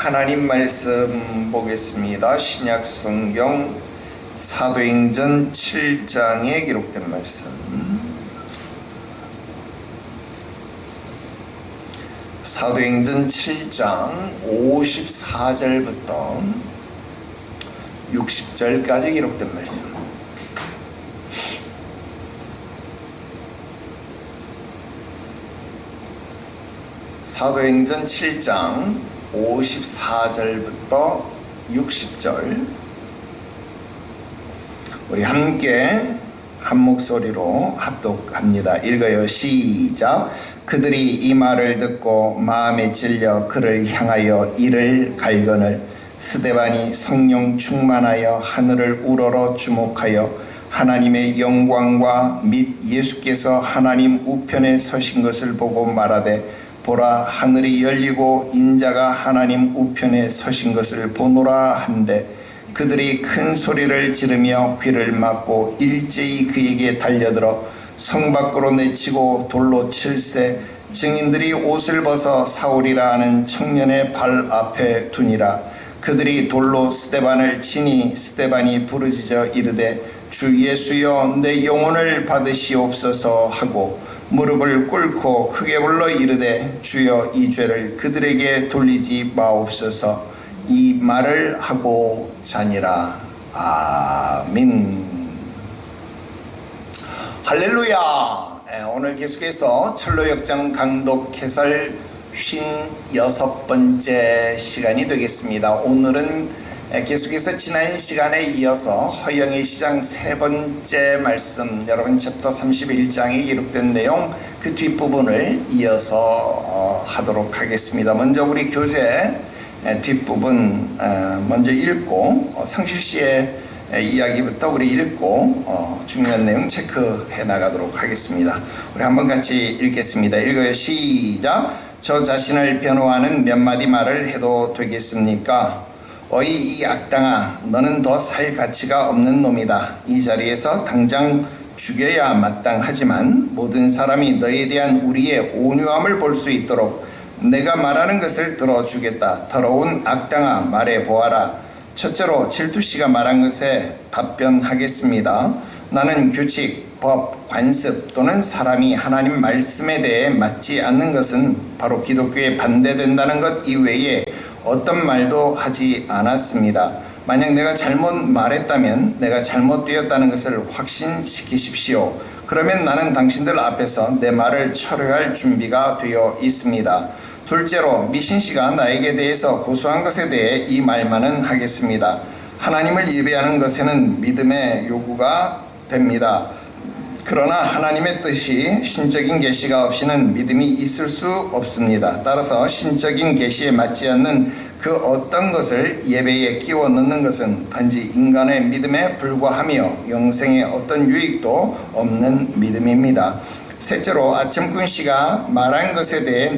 하나님 말씀 보겠습니다. 신약 성경 사도행전 7장에 기록된 말씀. 사도행전 7장 54절부터 60절까지 기록된 말씀. 사도행전 7장 54절부터 60절 우리 함께 한 목소리로 합독합니다. 읽어요. 시작. 그들이 이 말을 듣고 마음에 찔려 그를 향하여 이를 갈거늘 스데반이 성령 충만하여 하늘을 우러러 주목하여 하나님의 영광과 및 예수께서 하나님 우편에 서신 것을 보고 말하되 보라, 하늘이 열리고 인자가 하나님 우편에 서신 것을 보노라 한데 그들이 큰 소리를 지르며 귀를 막고 일제히 그에게 달려들어 성 밖으로 내치고 돌로 칠세 증인들이 옷을 벗어 사울이라 하는 청년의 발 앞에 두니라. 그들이 돌로 스데반을 치니 스데반이 부르짖어 이르되 주 예수여 내 영혼을 받으시옵소서 하고 무릎을 꿇고 크게 불러 이르되 주여 이 죄를 그들에게 돌리지 마옵소서. 이 말을 하고 자니라. 아멘. 할렐루야. 오늘 계속해서 철로역정 강독 해설 56번째 시간이 되겠습니다. 오늘은 계속해서 지난 시간에 이어서 허영의 시장 세 번째 말씀, 여러분 챕터 31장에 기록된 내용 그 뒷부분을 이어서 하도록 하겠습니다. 먼저 우리 교재 뒷부분 먼저 읽고 성실씨의 이야기부터 우리 읽고 중요한 내용 체크해 나가도록 하겠습니다. 우리 한번 같이 읽겠습니다. 읽어요. 시작. 저 자신을 변호하는 몇 마디 말을 해도 되겠습니까? 어이 이 악당아, 너는 더 살 가치가 없는 놈이다. 이 자리에서 당장 죽여야 마땅하지만 모든 사람이 너에 대한 우리의 온유함을 볼 수 있도록 내가 말하는 것을 들어주겠다. 더러운 악당아, 말해보아라. 첫째로 질투씨가 말한 것에 답변하겠습니다. 나는 규칙, 법, 관습 또는 사람이 하나님 말씀에 대해 맞지 않는 것은 바로 기독교에 반대된다는 것 이외에 어떤 말도 하지 않았습니다. 만약 내가 잘못 말했다면 내가 잘못되었다는 것을 확신시키십시오. 그러면 나는 당신들 앞에서 내 말을 철회할 준비가 되어 있습니다. 둘째로 미신씨가 나에게 대해서 고소한 것에 대해 이 말만은 하겠습니다. 하나님을 예배하는 것에는 믿음의 요구가 됩니다. 그러나 하나님의 뜻이 신적인 계시가 없이는 믿음이 있을 수 없습니다. 따라서 신적인 계시에 맞지 않는 그 어떤 것을 예배에 끼워 넣는 것은 단지 인간의 믿음에 불과하며 영생에 어떤 유익도 없는 믿음입니다. 셋째로 아첨꾼 씨가 말한 것에 대해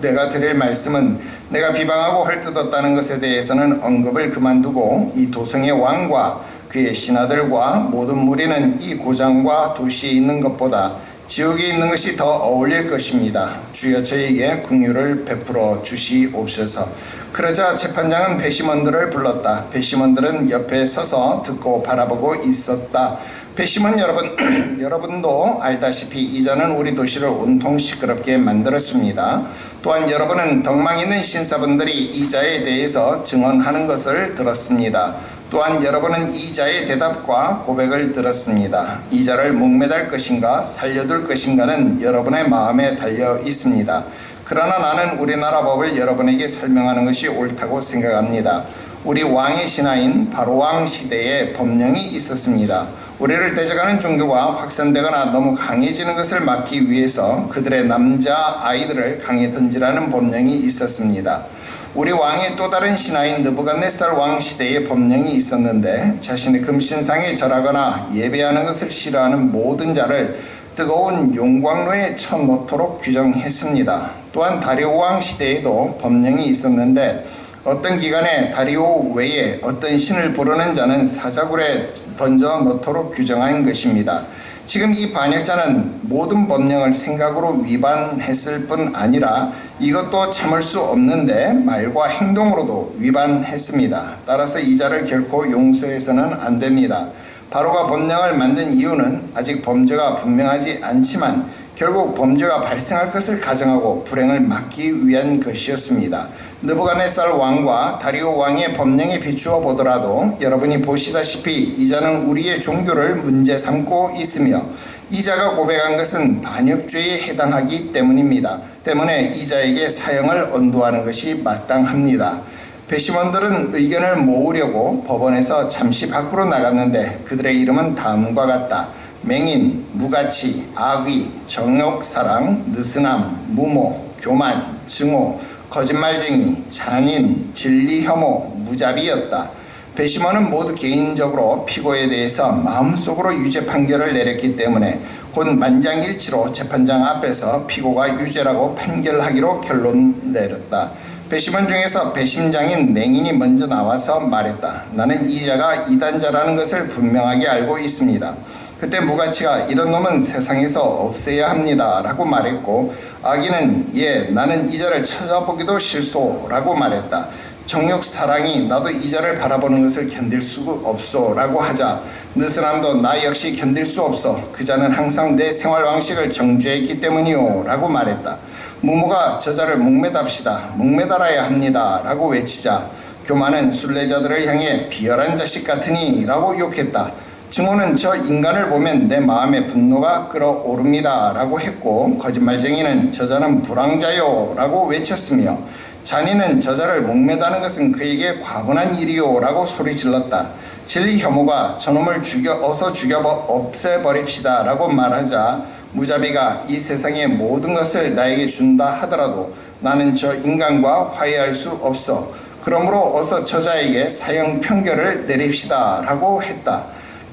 내가 드릴 말씀은 내가 비방하고 헐뜯었다는 것에 대해서는 언급을 그만두고 이 도성의 왕과 그의 신하들과 모든 무리는 이 고장과 도시에 있는 것보다 지옥에 있는 것이 더 어울릴 것입니다. 주여 저에게 긍휼을 베풀어 주시옵소서. 그러자 재판장은 배심원들을 불렀다. 배심원들은 옆에 서서 듣고 바라보고 있었다. 배심원 여러분, 여러분도 알다시피 이자는 우리 도시를 온통 시끄럽게 만들었습니다. 또한 여러분은 덕망 있는 신사분들이 이자에 대해서 증언하는 것을 들었습니다. 또한 여러분은 이자의 대답과 고백을 들었습니다. 이자를 목매달 것인가 살려둘 것인가는 여러분의 마음에 달려 있습니다. 그러나 나는 우리나라 법을 여러분에게 설명하는 것이 옳다고 생각합니다. 우리 왕의 신하인 바로왕 시대에 법령이 있었습니다. 우리를 대적하는 종교가 확산되거나 너무 강해지는 것을 막기 위해서 그들의 남자 아이들을 강에 던지라는 법령이 있었습니다. 우리 왕의 또 다른 신하인 느부갓네살 왕 시대에 법령이 있었는데 자신의 금신상에 절하거나 예배하는 것을 싫어하는 모든 자를 뜨거운 용광로에 쳐놓도록 규정했습니다. 또한 다리오 왕 시대에도 법령이 있었는데 어떤 기간에 다리오 외에 어떤 신을 부르는 자는 사자굴에 던져 넣도록 규정한 것입니다. 지금 이 반역자는 모든 법령을 생각으로 위반했을 뿐 아니라 이것도 참을 수 없는데 말과 행동으로도 위반했습니다. 따라서 이 자를 결코 용서해서는 안 됩니다. 바로가 법령을 만든 이유는 아직 범죄가 분명하지 않지만 결국 범죄가 발생할 것을 가정하고 불행을 막기 위한 것이었습니다. 느부갓네살 왕과 다리오 왕의 법령에 비추어 보더라도 여러분이 보시다시피 이 자는 우리의 종교를 문제 삼고 있으며 이 자가 고백한 것은 반역죄에 해당하기 때문입니다. 때문에 이 자에게 사형을 언도하는 것이 마땅합니다. 배심원들은 의견을 모으려고 법원에서 잠시 밖으로 나갔는데 그들의 이름은 다음과 같다. 맹인, 무가치, 악의, 정욕사랑, 느슨함, 무모, 교만, 증오, 거짓말쟁이, 잔인, 진리혐오, 무자비였다. 배심원은 모두 개인적으로 피고에 대해서 마음속으로 유죄 판결을 내렸기 때문에 곧 만장일치로 재판장 앞에서 피고가 유죄라고 판결하기로 결론 내렸다. 배심원 중에서 배심장인 맹인이 먼저 나와서 말했다. 나는 이 자가 이단자라는 것을 분명하게 알고 있습니다. 그때 무가치가 이런 놈은 세상에서 없애야 합니다 라고 말했고 악인은 나는 이 자를 찾아보기도 싫소 라고 말했다. 정욕사랑이 나도 이 자를 바라보는 것을 견딜 수 없소 라고 하자 느슨함도 나 역시 견딜 수 없어. 그 자는 항상 내 생활 방식을 정죄했기 때문이오 라고 말했다. 무모가 저자를 목매답시다. 목매달아야 합니다 라고 외치자 교만은 순례자들을 향해 비열한 자식 같으니 라고 욕했다. 증오는 저 인간을 보면 내 마음에 분노가 끓어오릅니다 라고 했고 거짓말쟁이는 저자는 불황자요 라고 외쳤으며 잔인은 저자를 목매다는 것은 그에게 과분한 일이요 라고 소리질렀다. 진리 혐오가 저놈을 어서 죽여 없애버립시다 라고 말하자 무자비가 이 세상의 모든 것을 나에게 준다 하더라도 나는 저 인간과 화해할 수 없어. 그러므로 어서 저자에게 사형 판결을 내립시다 라고 했다.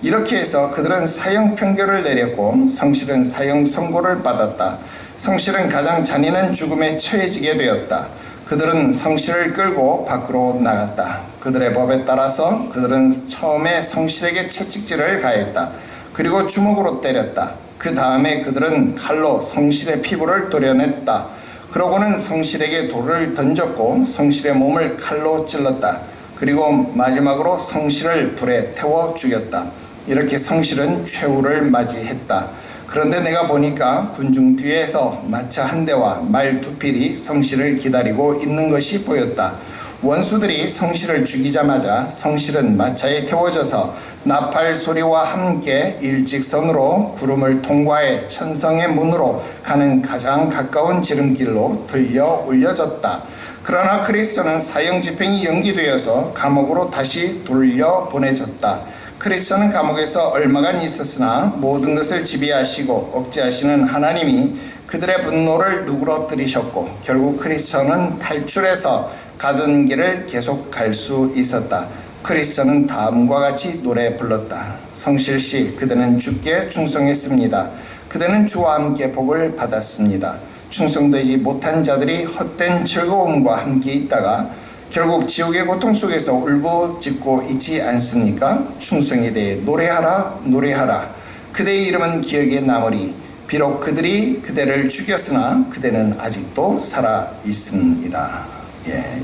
이렇게 해서 그들은 사형 판결을 내렸고 성실은 사형 선고를 받았다. 성실은 가장 잔인한 죽음에 처해지게 되었다. 그들은 성실을 끌고 밖으로 나갔다. 그들의 법에 따라서 그들은 처음에 성실에게 채찍질을 가했다. 그리고 주먹으로 때렸다. 그 다음에 그들은 칼로 성실의 피부를 도려냈다. 그러고는 성실에게 돌을 던졌고 성실의 몸을 칼로 찔렀다. 그리고 마지막으로 성실을 불에 태워 죽였다. 이렇게 성실은 최후를 맞이했다. 그런데 내가 보니까 군중 뒤에서 마차 한 대와 말 두 필이 성실을 기다리고 있는 것이 보였다. 원수들이 성실을 죽이자마자 성실은 마차에 태워져서 나팔 소리와 함께 일직선으로 구름을 통과해 천성의 문으로 가는 가장 가까운 지름길로 들려 올려졌다. 그러나 크리스천은 사형 집행이 연기되어서 감옥으로 다시 돌려보내졌다. 크리스천은 감옥에서 얼마간 있었으나 모든 것을 지배하시고 억제하시는 하나님이 그들의 분노를 누그러뜨리셨고 결국 크리스천은 탈출해서 가던 길을 계속 갈 수 있었다. 크리스천은 다음과 같이 노래 불렀다. 성실시 그대는 주께 충성했습니다. 그대는 주와 함께 복을 받았습니다. 충성되지 못한 자들이 헛된 즐거움과 함께 있다가 결국 지옥의 고통 속에서 울부짖고 있지 않습니까? 충성에 대해 노래하라 노래하라. 그대의 이름은 기억에 남으리. 비록 그들이 그대를 죽였으나 그대는 아직도 살아 있습니다.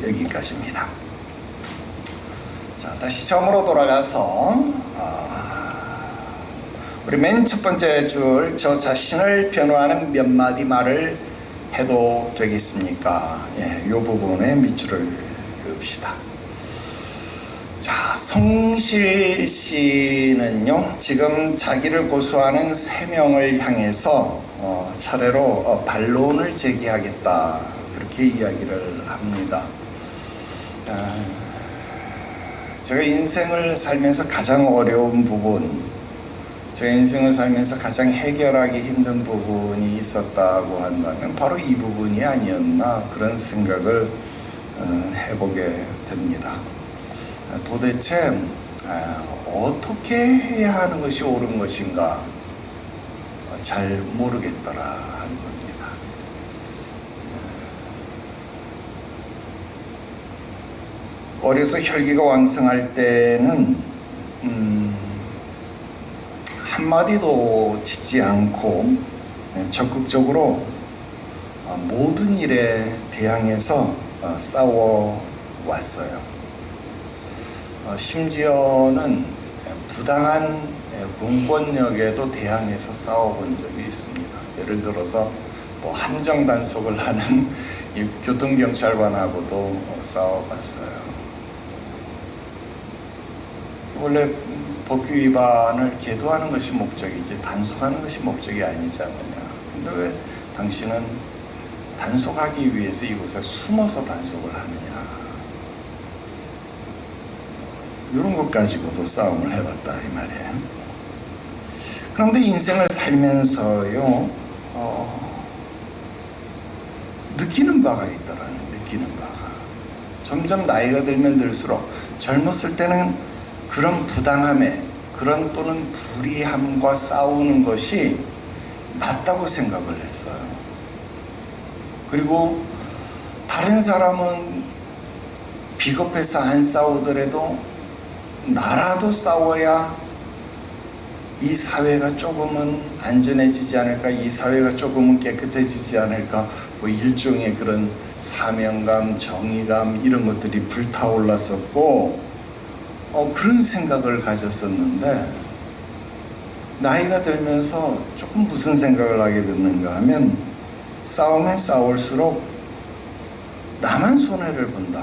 여기까지입니다. 자, 다시 처음으로 돌아가서 우리 맨 첫 번째 줄 저 자신을 변호하는 몇 마디 말을 해도 되겠습니까? 이 부분에 밑줄을 그읍시다. 자, 성실 씨는요 지금 자기를 고소하는 3명을 향해서 차례로 반론을 제기하겠다 그렇게 이야기를 합니다. 제가 인생을 살면서 가장 어려운 부분, 제가 인생을 살면서 가장 해결하기 힘든 부분이 있었다고 한다면 바로 이 부분이 아니었나 그런 생각을 해보게 됩니다. 도대체 어떻게 해야 하는 것이 옳은 것인가 잘 모르겠더라 하는 겁니다. 어려서 혈기가 왕성할 때는 한 한마디도 치지 않고 적극적으로 모든 일에 대항해서 싸워왔어요. 심지어는 부당한 공권력에도 대항해서 싸워본 적이 있습니다. 예를 들어서 함정 단속을 하는 이 교통경찰관하고도 싸워봤어요. 원래 법규 위반을 계도하는 것이 목적이지 단속하는 것이 목적이 아니지 않느냐. 근데 왜 당신은 단속하기 위해서 이곳에 숨어서 단속을 하느냐. 이런 것 가지고도 싸움을 해봤다 이 말이에요. 그런데 인생을 살면서요 느끼는 바가 있더라는 느끼는 바가 점점 나이가 들면 들수록 젊었을 때는 그런 부당함에 그런 또는 불의함과 싸우는 것이 맞다고 생각을 했어요. 그리고 다른 사람은 비겁해서 안 싸우더라도 나라도 싸워야 이 사회가 조금은 안전해지지 않을까, 이 사회가 조금은 깨끗해지지 않을까, 일종의 그런 사명감, 정의감 이런 것들이 불타올랐었고 그런 생각을 가졌었는데 나이가 들면서 조금 무슨 생각을 하게 됐는가 하면 싸우면 싸울수록 나만 손해를 본다,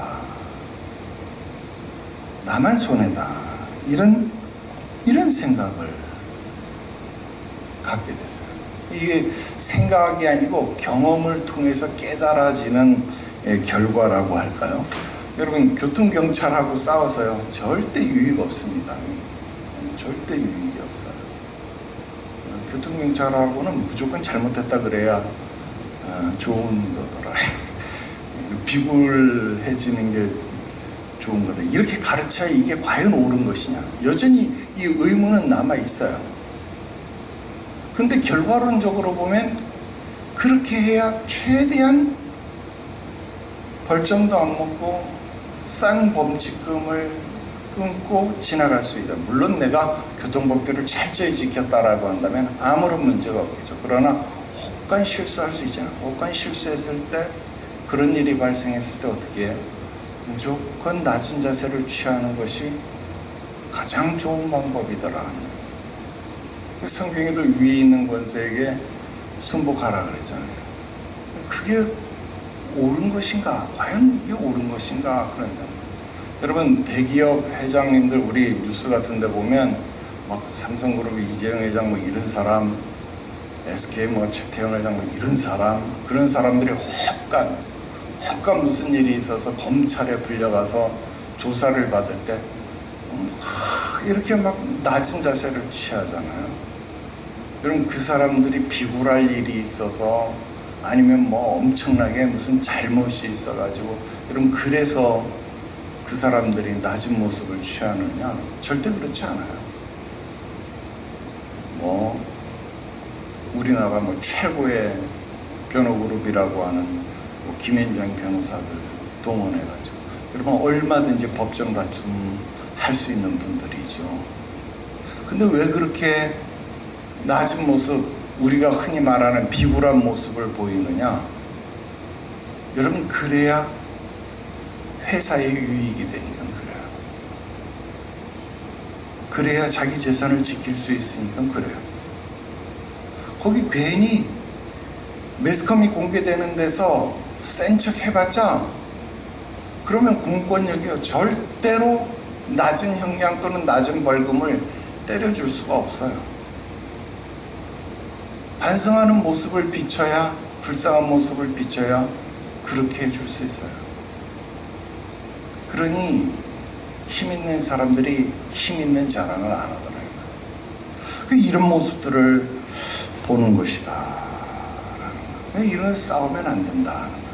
나만 손해다, 이런 생각을 갖게 됐어요. 이게 생각이 아니고 경험을 통해서 깨달아지는 결과라고 할까요? 여러분, 교통경찰하고 싸워서요 절대 유익 없습니다. 절대 유익이 없어요. 교통경찰하고는 무조건 잘못했다 그래야 좋은 거더라. 비굴해지는 게 좋은 거다. 이렇게 가르쳐야 이게 과연 옳은 것이냐. 여전히 이 의문은 남아 있어요. 근데 결과론적으로 보면 그렇게 해야 최대한 벌점도 안 먹고 싼 범칙금을 끊고 지나갈 수 있다. 물론 내가 교통법규를 철저히 지켰다라고 한다면 아무런 문제가 없겠죠. 그러나 혹간 실수할 수 있잖아요. 혹간 실수했을 때 그런 일이 발생했을 때 어떻게 해요? 무조건 낮은 자세를 취하는 것이 가장 좋은 방법이더라. 성경에도 위에 있는 권세에게 순복하라 그랬잖아요. 그게 옳은 것인가? 과연 이게 옳은 것인가? 그런 생각. 여러분, 대기업 회장님들 우리 뉴스 같은 데 보면 막 삼성그룹 이재용 회장 이런 사람, SK 최태원 회장 이런 사람, 그런 사람들이 혹간 무슨 일이 있어서 검찰에 불려가서 조사를 받을 때 이렇게 막 낮은 자세를 취하잖아요. 여러분, 그 사람들이 비굴할 일이 있어서 아니면 엄청나게 무슨 잘못이 있어가지고 여러분 그래서 그 사람들이 낮은 모습을 취하느냐? 절대 그렇지 않아요. 우리나라 최고의 변호그룹이라고 하는 김앤장 변호사들 동원해가지고 여러분 얼마든지 법정 다툼 할 수 있는 분들이죠. 근데 왜 그렇게 낮은 모습, 우리가 흔히 말하는 비굴한 모습을 보이느냐? 여러분, 그래야 회사의 유익이 되니까 그래요. 그래야 자기 재산을 지킬 수 있으니까 그래요. 거기 괜히 매스컴이 공개되는 데서 센 척 해봤자 그러면 공권력이요 절대로 낮은 형량 또는 낮은 벌금을 때려줄 수가 없어요. 반성하는 모습을 비춰야, 불쌍한 모습을 비춰야 그렇게 해줄 수 있어요. 그러니 힘 있는 사람들이 힘 있는 자랑을 안 하더라고요. 이런 모습들을 보는 것이다 라는 거예요. 이런 싸우면 안 된다 하는 거예요.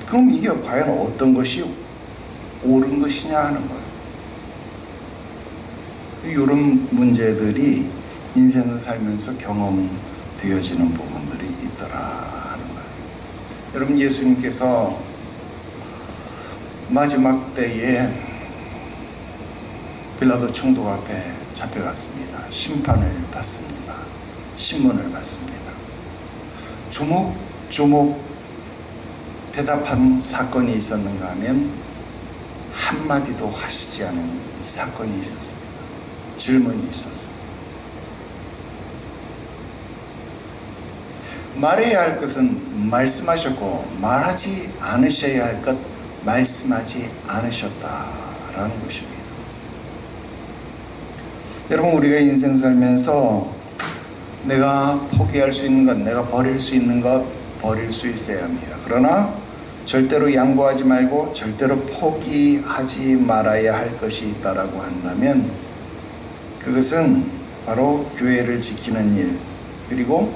그럼 이게 과연 어떤 것이 옳은 것이냐 하는 거예요. 이런 문제들이 인생을 살면서 경험되어지는 부분들이 있더라 하는 거예요. 여러분, 예수님께서 마지막 때에 빌라도 총독 앞에 잡혀갔습니다. 심판을 받습니다. 신문을 받습니다. 조목조목 대답한 사건이 있었는가 하면 한마디도 하시지 않은 사건이 있었습니다. 질문이 있었습니다. 말해야 할 것은 말씀하셨고 말하지 않으셔야 할 것 말씀하지 않으셨다라는 것입니다. 여러분, 우리가 인생 살면서 내가 포기할 수 있는 것, 내가 버릴 수 있는 것 버릴 수 있어야 합니다. 그러나 절대로 양보하지 말고 절대로 포기하지 말아야 할 것이 있다라고 한다면 그것은 바로 교회를 지키는 일, 그리고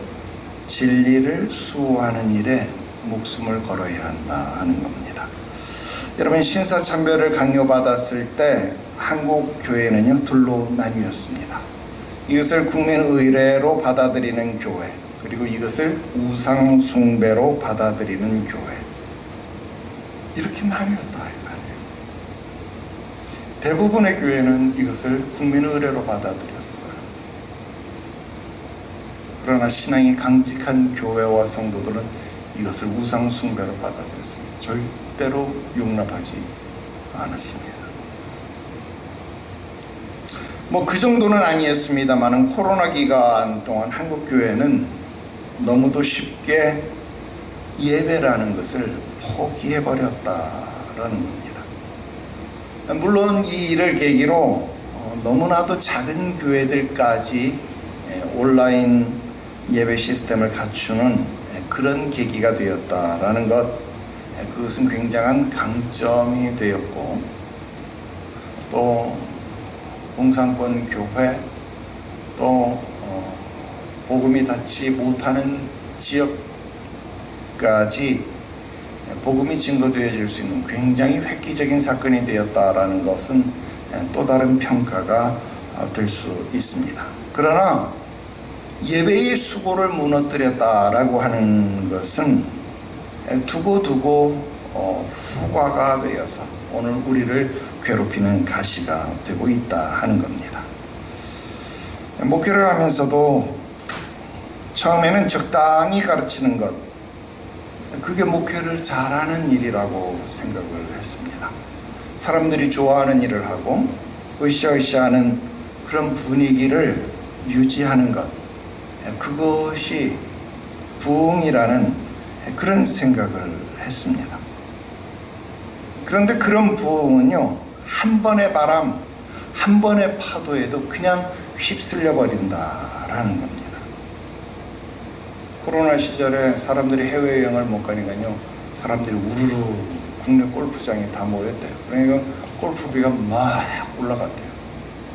진리를 수호하는 일에 목숨을 걸어야 한다 하는 겁니다. 여러분, 신사참배를 강요받았을 때 한국 교회는요 둘로 나뉘었습니다. 이것을 국민의례로 받아들이는 교회, 그리고 이것을 우상숭배로 받아들이는 교회, 이렇게 나뉘었다 이 말이에요. 대부분의 교회는 이것을 국민의례로 받아들였어요. 그러나 신앙이 강직한 교회와 성도들은 이것을 우상숭배로 받아들였습니다. 절대로 용납하지 않았습니다. 그 정도는 아니었습니다만 코로나 기간 동안 한국 교회는 너무도 쉽게 예배라는 것을 포기해버렸다라는 겁니다. 물론 이 일을 계기로 너무나도 작은 교회들까지 온라인 예배 시스템을 갖추는 그런 계기가 되었다라는 것, 그것은 굉장한 강점이 되었고, 또 공산권 교회, 또 복음이 닿지 못하는 지역까지 복음이 증거되어질 수 있는 굉장히 획기적인 사건이 되었다라는 것은 또 다른 평가가 될 수 있습니다. 그러나 예배의 수고를 무너뜨렸다라고 하는 것은 두고두고 후과가 되어서 오늘 우리를 괴롭히는 가시가 되고 있다 하는 겁니다. 목회를 하면서도 처음에는 적당히 가르치는 것, 그게 목회를 잘하는 일이라고 생각을 했습니다. 사람들이 좋아하는 일을 하고 으쌰으쌰하는 그런 분위기를 유지하는 것, 그것이 부흥이라는 그런 생각을 했습니다. 그런데 그런 부흥은요, 한 번의 바람, 한 번의 파도에도 그냥 휩쓸려 버린다라는 겁니다. 코로나 시절에 사람들이 해외여행을 못 가니까요, 사람들이 우르르 국내 골프장에 다 모였대요. 그러니까 골프비가 막 올라갔대요.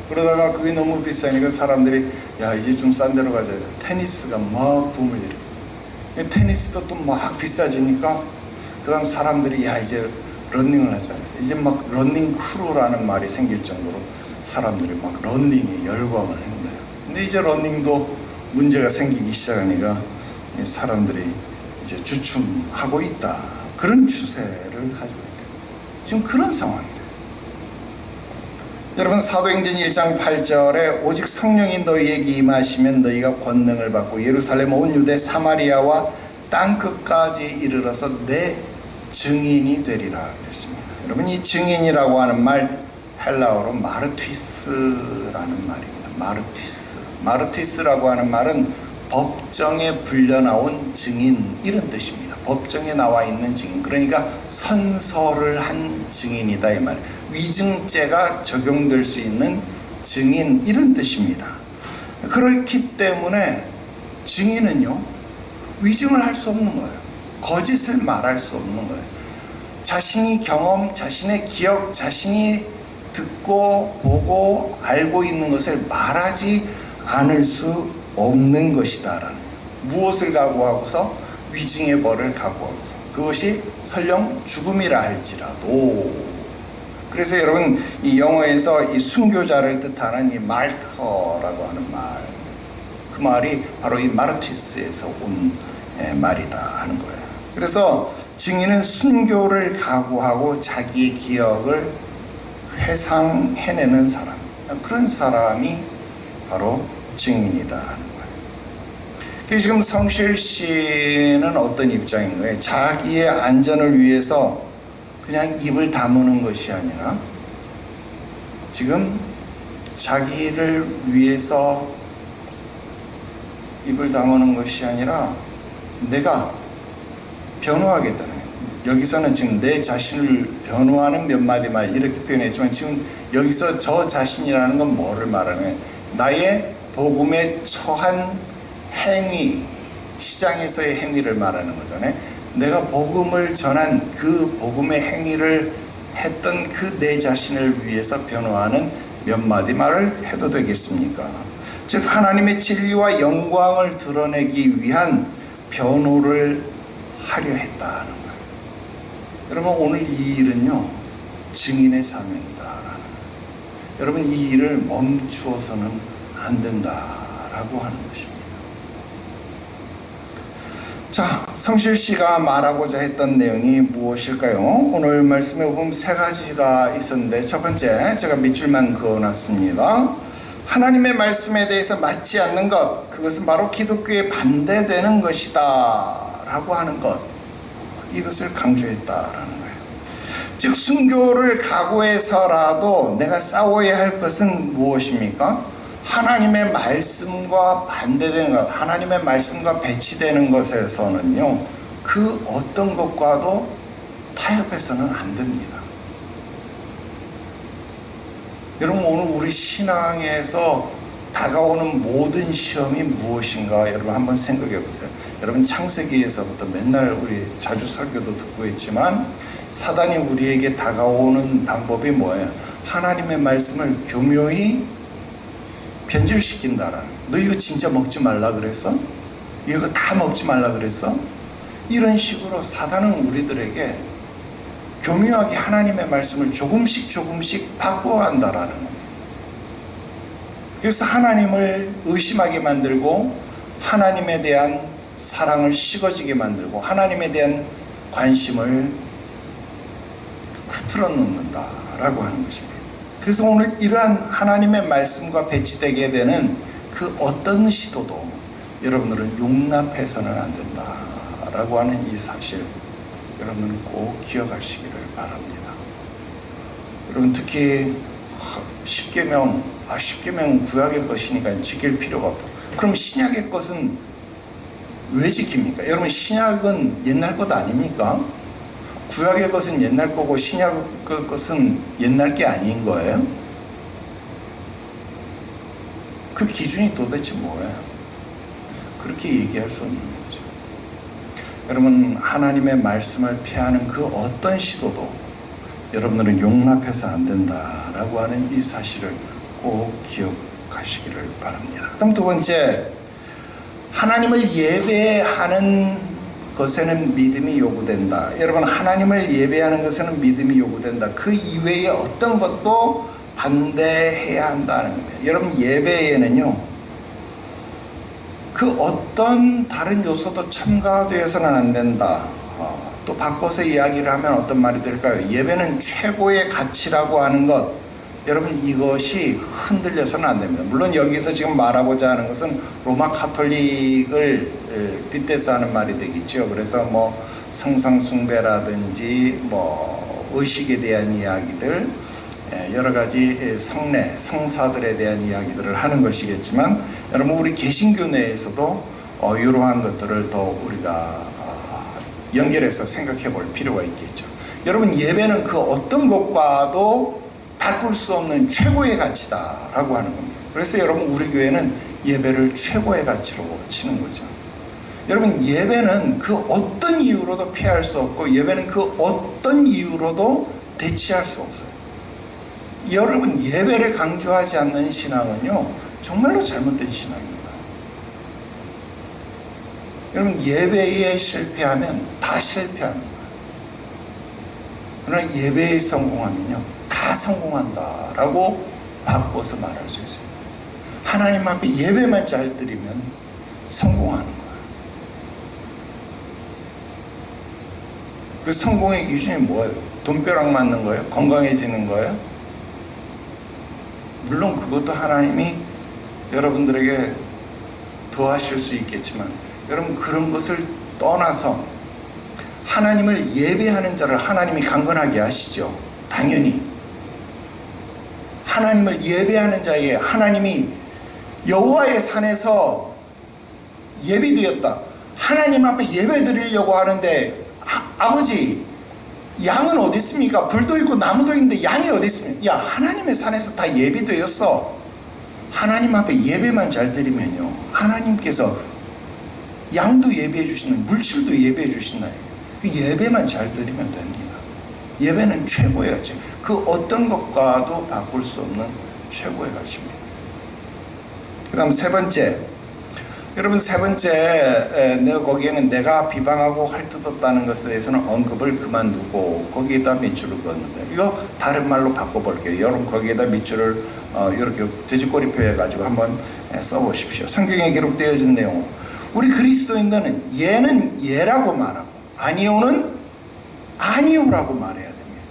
그러다가 그게 너무 비싸니까 사람들이 야, 이제 좀 싼 데로 가자. 테니스가 막 붐을 일으키고, 테니스도 또 막 비싸지니까 그 다음 사람들이 야, 이제 러닝을 하자 해서 이제 막 러닝 크루라는 말이 생길 정도로 사람들이 막 러닝에 열광을 했는데요. 근데 이제 러닝도 문제가 생기기 시작하니까 사람들이 이제 주춤하고 있다, 그런 추세를 가지고 있다. 지금 그런 상황이에요. 여러분, 사도행전 1장 8절에 오직 성령이 너희에게 임하시면 너희가 권능을 받고 예루살렘 온 유대 사마리아와 땅끝까지 이르러서 내 증인이 되리라 그랬습니다. 여러분, 이 증인이라고 하는 말 헬라어로 마르티스라는 말입니다. 마르티스라고 하는 말은 법정에 불려나온 증인, 이런 뜻입니다. 법정에 나와 있는 증인, 그러니까 선서를 한 증인이다 이 말. 위증죄가 적용될 수 있는 증인, 이런 뜻입니다. 그렇기 때문에 증인은요, 위증을 할 수 없는 거예요. 거짓을 말할 수 없는 거예요. 자신이 경험, 자신의 기억, 자신이 듣고 보고 알고 있는 것을 말하지 않을 수 없는 것이다라는, 무엇을 각오하고서 위증의 벌을 각오하고서, 그것이 설령 죽음이라 할지라도. 그래서 여러분, 이 영어에서 이 순교자를 뜻하는 이 말터라고 하는 말, 그 말이 바로 이 마르티스에서 온 말이다 하는 거예요. 그래서 증인은 순교를 각오하고 자기의 기억을 회상해내는 사람, 그런 사람이 바로 증인이다 하는 거예요. 그래서 지금 성실 씨는 어떤 입장인 거예요? 자기의 안전을 위해서 그냥 입을 다무는 것이 아니라 지금 자기를 위해서 입을 다무는 것이 아니라 내가 변호하겠다는 거예요. 여기서는 지금 내 자신을 변호하는 몇 마디 말 이렇게 표현했지만 지금 여기서 저 자신이라는 건 뭐를 말하는 거예요? 나의 복음에 처한 행위, 시장에서의 행위를 말하는 거잖아요. 내가 복음을 전한 그 복음의 행위를 했던 그 내 자신을 위해서 변호하는 몇 마디 말을 해도 되겠습니까? 즉 하나님의 진리와 영광을 드러내기 위한 변호를 하려 했다는 거예요. 여러분 오늘 이 일은요 증인의 사명이다라는 거예요. 여러분 이 일을 멈추어서는 안 된다라고 하는 것입니다. 자, 성실 씨가 말하고자 했던 내용이 무엇일까요? 오늘 말씀에 보면 세 가지가 있었는데 첫 번째 제가 밑줄만 그어놨습니다. 하나님의 말씀에 대해서 맞지 않는 것, 그것은 바로 기독교에 반대되는 것이다 라고 하는 것, 이것을 강조했다라는 거예요. 즉 순교를 각오해서라도 내가 싸워야 할 것은 무엇입니까? 하나님의 말씀과 반대되는 것, 하나님의 말씀과 배치되는 것에서는요 그 어떤 것과도 타협해서는 안 됩니다. 여러분 오늘 우리 신앙에서 다가오는 모든 시험이 무엇인가 여러분 한번 생각해 보세요. 여러분 창세기에서부터 맨날 우리 자주 설교도 듣고 있지만 사단이 우리에게 다가오는 방법이 뭐예요? 하나님의 말씀을 교묘히 변질시킨다라는 거예요. 너 이거 진짜 먹지 말라 그랬어? 이거 다 먹지 말라 그랬어? 이런 식으로 사단은 우리들에게 교묘하게 하나님의 말씀을 조금씩 바꿔간다라는 겁니다. 그래서 하나님을 의심하게 만들고 하나님에 대한 사랑을 식어지게 만들고 하나님에 대한 관심을 흐트러 놓는다라고 하는 것입니다. 그래서 오늘 이러한 하나님의 말씀과 배치되게 되는 그 어떤 시도도 여러분들은 용납해서는 안 된다라고 하는 이 사실 여러분들은 꼭 기억하시기를 바랍니다. 여러분 특히 10계명, 10계명 구약의 것이니까 지킬 필요가 없다. 그럼 신약의 것은 왜 지킵니까? 여러분 신약은 옛날 것 아닙니까? 구약의 것은 옛날 거고 신약 것은 옛날 게 아닌 거예요? 그 기준이 도대체 뭐예요? 그렇게 얘기할 수 없는 거죠. 여러분 하나님의 말씀을 피하는 그 어떤 시도도 여러분들은 용납해서 안 된다라고 하는 이 사실을 꼭 기억하시기를 바랍니다. 그다음 두 번째, 하나님을 예배하는 것에는 믿음이 요구된다. 여러분 하나님을 예배하는 것에는 믿음이 요구된다. 그 이외에 어떤 것도 반대해야 한다는 겁니다. 여러분 예배에는요 그 어떤 다른 요소도 첨가되어서는 안 된다. 또 바꿔서 이야기를 하면 어떤 말이 될까요? 예배는 최고의 가치라고 하는 것, 여러분 이것이 흔들려서는 안 됩니다. 물론 여기서 지금 말하고자 하는 것은 로마 카톨릭을 빗대서 하는 말이 되겠죠. 그래서 뭐 성상숭배라든지 뭐 의식에 대한 이야기들, 여러 가지 성례, 성사들에 대한 이야기들을 하는 것이겠지만 여러분 우리 개신교 내에서도 이러한 것들을 더 우리가 연결해서 생각해 볼 필요가 있겠죠. 여러분 예배는 그 어떤 것과도 바꿀 수 없는 최고의 가치다라고 하는 겁니다. 그래서 여러분 우리 교회는 예배를 최고의 가치로 치는 거죠. 여러분 예배는 그 어떤 이유로도 피할 수 없고 예배는 그 어떤 이유로도 대체할 수 없어요. 여러분 예배를 강조하지 않는 신앙은요 정말로 잘못된 신앙입니다. 여러분 예배에 실패하면 다 실패하는 거예요. 그러나 예배에 성공하면요 다 성공한다라고 바꿔서 말할 수 있습니다. 하나님 앞에 예배만 잘 드리면 성공하는 거예요. 그 성공의 기준이 뭐예요? 돈벼락 맞는 거예요? 건강해지는 거예요? 물론 그것도 하나님이 여러분들에게 더하실 수 있겠지만, 여러분 그런 것을 떠나서 하나님을 예배하는 자를 하나님이 강건하게 하시죠. 당연히 하나님을 예배하는 자에 하나님이 여호와의 산에서 예배드렸다. 하나님 앞에 예배 드리려고 하는데 아버지 양은 어디 있습니까? 불도 있고 나무도 있는데 양이 어디 있습니까? 야, 하나님의 산에서 다 예배되었어. 하나님 앞에 예배만 잘 드리면요, 하나님께서 양도 예배해 주시는, 물질도 예배해 주신다니, 그 예배만 잘 드리면 됩니다. 예배는 최고의 가치, 그 어떤 것과도 바꿀 수 없는 최고의 가치입니다. 그 다음 세 번째, 여러분 세 번째, 내가 거기에는 내가 비방하고 핥뜯었다는 것에 대해서는 언급을 그만두고 거기에다 밑줄을 그었는데, 이거 다른 말로 바꿔볼게요. 여러분 거기에다 밑줄을 이렇게 돼지꼬리표 해가지고 한번 써보십시오. 성경에 기록되어진 내용으로 우리 그리스도인들은 예는 예라고 말하고 아니오는 아니오라고 말해야 됩니다.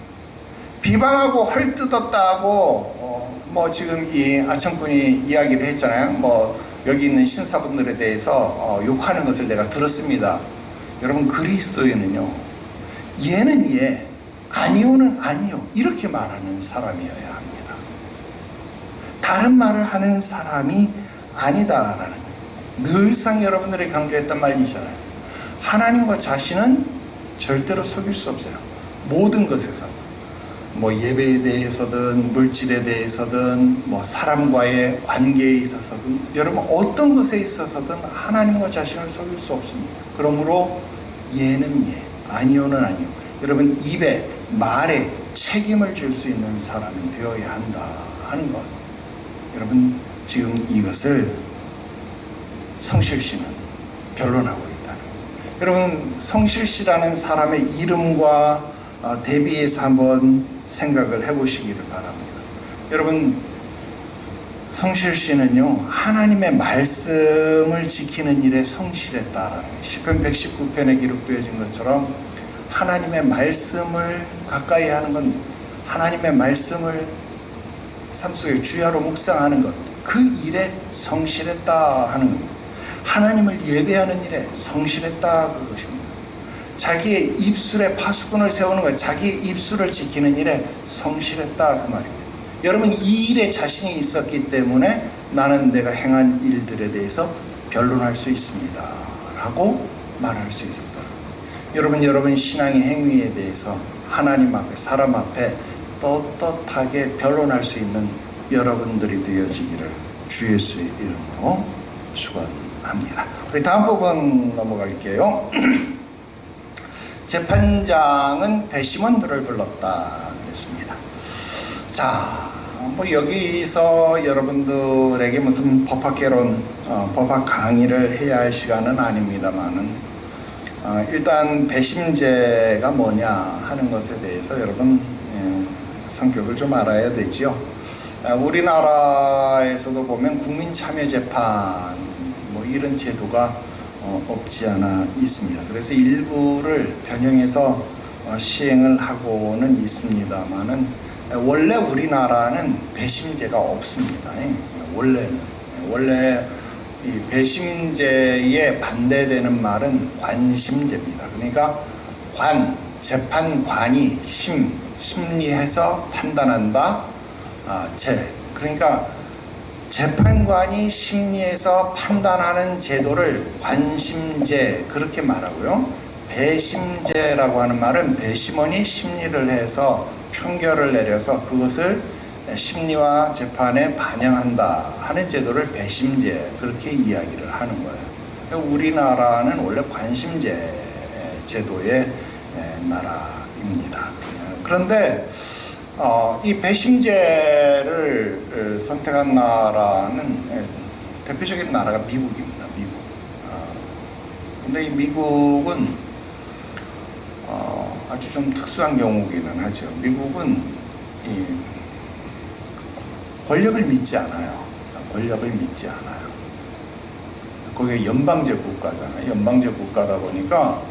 비방하고 헐뜯었다고 뭐 지금 이 아청꾼이 이야기를 했잖아요. 뭐 여기 있는 신사분들에 대해서 욕하는 것을 내가 들었습니다. 여러분 그리스도인은요, 예는 예, 아니오는 아니오, 이렇게 말하는 사람이어야 합니다. 다른 말을 하는 사람이 아니다라는 거예요. 늘상 여러분들이 강조했던 말이잖아요. 하나님과 자신은 절대로 속일 수 없어요. 모든 것에서, 뭐 예배에 대해서든 물질에 대해서든 뭐 사람과의 관계에 있어서든, 여러분 어떤 것에 있어서든 하나님과 자신을 속일 수 없습니다. 그러므로 예는 예, 아니오는 아니오. 여러분 입에, 말에 책임을 질 수 있는 사람이 되어야 한다 하는 것. 여러분 지금 이것을 성실씨는 변론하고 있다는 거예요. 여러분 성실씨라는 사람의 이름과 대비해서 한번 생각을 해보시기를 바랍니다. 여러분 성실씨는요, 하나님의 말씀을 지키는 일에 성실했다라는 거예요. 시편 119편에 기록되어진 것처럼 하나님의 말씀을 가까이 하는 건, 하나님의 말씀을 삶속에 주야로 묵상하는 것, 그 일에 성실했다 하는 겁니다. 하나님을 예배하는 일에 성실했다 그것입니다. 자기의 입술에 파수꾼을 세우는 것, 자기의 입술을 지키는 일에 성실했다 그 말입니다. 여러분 이 일에 자신이 있었기 때문에 나는 내가 행한 일들에 대해서 변론할 수 있습니다 라고 말할 수 있었다. 여러분 신앙의 행위에 대해서 하나님 앞에, 사람 앞에 떳떳하게 변론할 수 있는 여러분들이 되어지기를 주 예수의 이름으로 축원합니다. 우리 다음 부분 넘어갈게요. 재판장은 배심원들을 불렀다 그랬습니다. 자, 뭐 여기서 여러분들에게 무슨 법학개론, 법학 강의를 해야 할 시간은 아닙니다만은 일단 배심제가 뭐냐 하는 것에 대해서 여러분 성격을 좀 알아야 되지요. 우리나라에서도 보면 국민참여재판 뭐 이런 제도가 없지 않아 있습니다. 그래서 일부를 변형해서 시행을 하고는 있습니다만은 원래 우리나라는 배심제가 없습니다. 원래 이 배심제에 반대되는 말은 관심제입니다. 그러니까 재판관이 심리해서 판단한다. 그러니까 재판관이 심리해서 판단하는 제도를 관심제 그렇게 말하고요. 배심제라고 하는 말은 배심원이 심리를 해서 판결을 내려서 그것을 심리와 재판에 반영한다 하는 제도를 배심제 그렇게 이야기를 하는 거예요. 우리나라는 원래 관심제 제도의 나라입니다. 그런데 이 배심제를 선택한 나라는 대표적인 나라가 미국입니다. 미국. 근데 이 미국은 아주 좀 특수한 경우기는 하죠. 미국은 이 권력을 믿지 않아요. 권력을 믿지 않아요. 거기에 연방제 국가잖아요. 연방제 국가다 보니까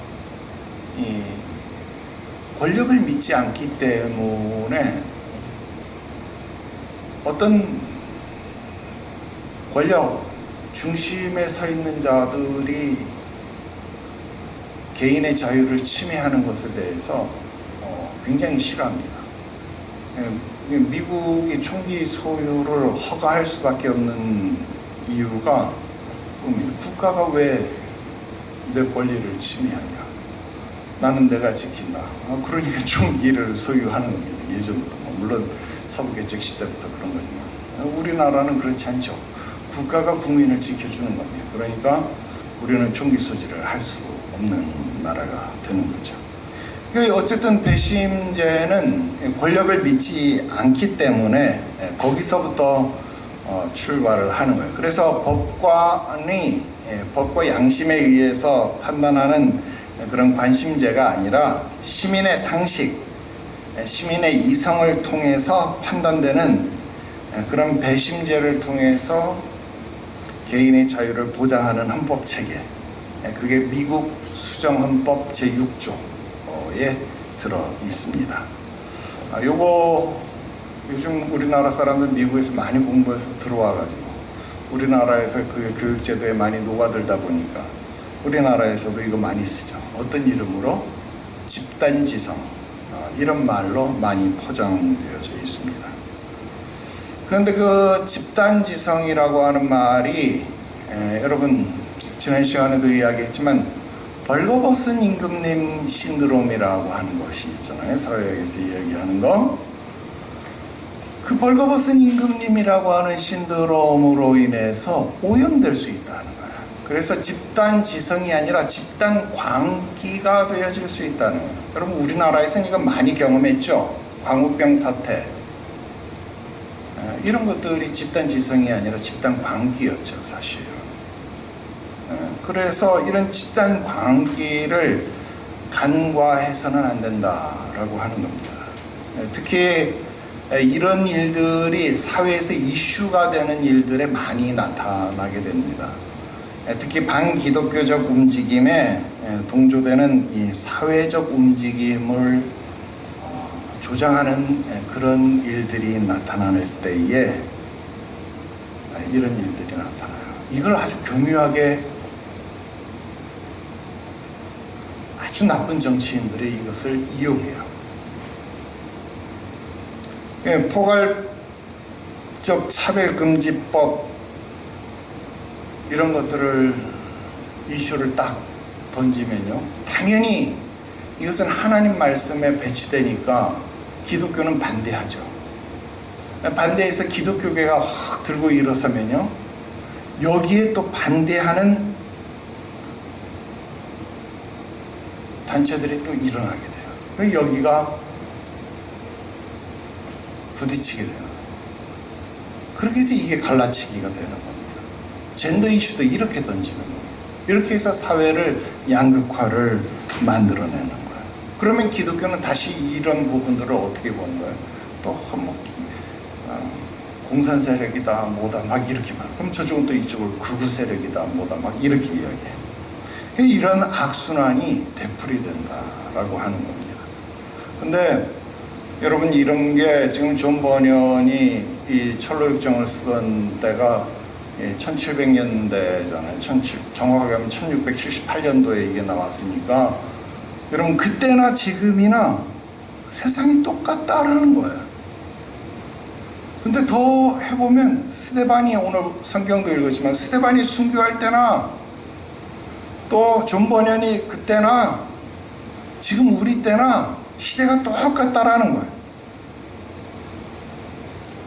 이 권력을 믿지 않기 때문에 어떤 권력 중심에 서 있는 자들이 개인의 자유를 침해하는 것에 대해서 굉장히 싫어합니다. 미국이 총기 소유를 허가할 수밖에 없는 이유가 국가가 왜 내 권리를 침해하냐, 나는 내가 지킨다. 그러니까 총기를 소유하는 겁니다. 예전부터 물론 서부개척 시대부터 그런 거지만 우리나라는 그렇지 않죠. 국가가 국민을 지켜주는 겁니다. 그러니까 우리는 총기 소지를 할 수 없는 나라가 되는 거죠. 어쨌든 배심제는 권력을 믿지 않기 때문에 거기서부터 출발을 하는 거예요. 그래서 법과 양심에 의해서 판단하는 그런 관심제가 아니라 시민의 상식, 시민의 이성을 통해서 판단되는 그런 배심제를 통해서 개인의 자유를 보장하는 헌법체계, 그게 미국 수정헌법 제6조에 들어 있습니다. 요거 요즘 우리나라 사람들 미국에서 많이 공부해서 들어와가지고 우리나라에서 그 교육제도에 많이 녹아들다 보니까 우리나라에서도 이거 많이 쓰죠. 어떤 이름으로? 집단지성, 이런 말로 많이 포장되어져 있습니다. 그런데 그 집단지성이라고 하는 말이 여러분 지난 시간에도 이야기했지만 벌거벗은 임금님 신드롬이라고 하는 것이 있잖아요. 사회학에서 이야기하는 거. 그 벌거벗은 임금님이라고 하는 신드롬으로 인해서 오염될 수 있다는 거예요. 그래서 집단지성이 아니라 집단광기가 되어질 수 있다는 거예요. 여러분 우리나라에서는 이거 많이 경험했죠. 광우병 사태. 이런 것들이 집단지성이 아니라 집단광기였죠, 사실은. 그래서 이런 집단광기를 간과해서는 안 된다라고 하는 겁니다. 특히 이런 일들이 사회에서 이슈가 되는 일들에 많이 나타나게 됩니다. 특히 반기독교적 움직임에 동조되는 이 사회적 움직임을 조장하는 그런 일들이 나타날 때에 이런 일들이 나타나요. 이걸 아주 교묘하게 아주 나쁜 정치인들이 이것을 이용해요. 포괄적 차별금지법 이런 것들을 이슈를 딱 던지면요, 당연히 이것은 하나님 말씀에 배치되니까 기독교는 반대하죠. 반대해서 기독교계가 확 들고 일어서면요, 여기에 또 반대하는 단체들이 또 일어나게 돼요. 여기가 부딪히게 되는 거예요. 그렇게 해서 이게 갈라치기가 되는 겁니다. 젠더 이슈도 이렇게 던지는 겁니다. 이렇게 해서 사회를 양극화를 만들어내는 거예요. 그러면 기독교는 다시 이런 부분들을 어떻게 보는 거예요? 또 공산 세력이다 뭐다 막 이렇게 말. 그럼 저쪽은 또 이쪽을 극우 세력이다 뭐다 막 이렇게 이야기해. 이런 악순환이 되풀이된다라고 하는 겁니다. 근데 여러분 이런 게 지금 존 버년이 이 철로육정을 쓰던 때가 1700년대잖아요. 정확하게 하면 1678년도에 이게 나왔으니까 여러분 그때나 지금이나 세상이 똑같다라는 거예요. 근데 더 해보면 스데반이, 오늘 성경도 읽었지만 스데반이 순교할 때나 또 존 버년이 그때나 지금 우리 때나 시대가 똑같다라는 거예요.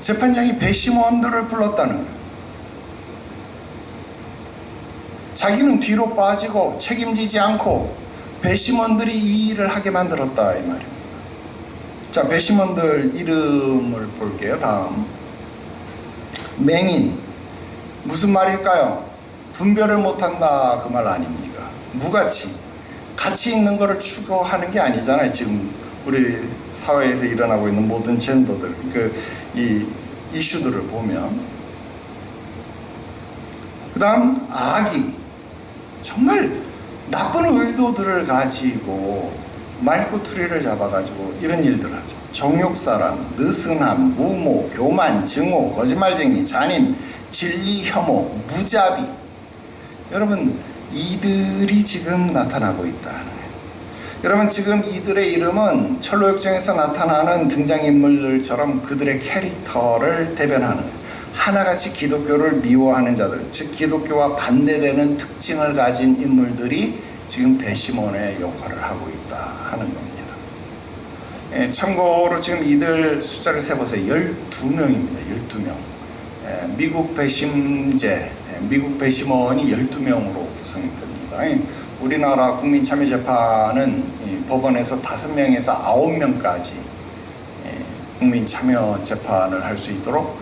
재판장이 배심원들을 불렀다는 거예요. 자기는 뒤로 빠지고 책임지지 않고 배심원들이 이 일을 하게 만들었다 이 말입니다. 자, 배심원들 이름을 볼게요. 다음 맹인, 무슨 말일까요? 분별을 못한다 그 말 아닙니까? 무가치, 가치 있는 거를 추구하는 게 아니잖아요. 지금 우리 사회에서 일어나고 있는 모든 젠더들, 이 이슈들을 보면. 그 다음 악이, 정말 나쁜 의도들을 가지고 말꼬투리를 잡아가지고 이런 일들을 하죠. 정욕사랑, 느슨함, 무모, 교만, 증오, 거짓말쟁이, 잔인, 진리, 혐오, 무자비. 여러분, 이들이 지금 나타나고 있다는 거예요. 여러분, 지금 이들의 이름은 철로역정에서 나타나는 등장인물들처럼 그들의 캐릭터를 대변하는 거예요. 하나같이 기독교를 미워하는 자들, 즉 기독교와 반대되는 특징을 가진 인물들이 지금 배시몬의 역할을 하고 있다 하는 겁니다. 참고로 지금 이들 숫자를 세보세요. 12명입니다. 12명. 미국 배심제, 미국 배심원이 12명으로 구성이 됩니다. 우리나라 국민참여재판은 법원에서 5명에서 9명까지 국민참여재판을 할 수 있도록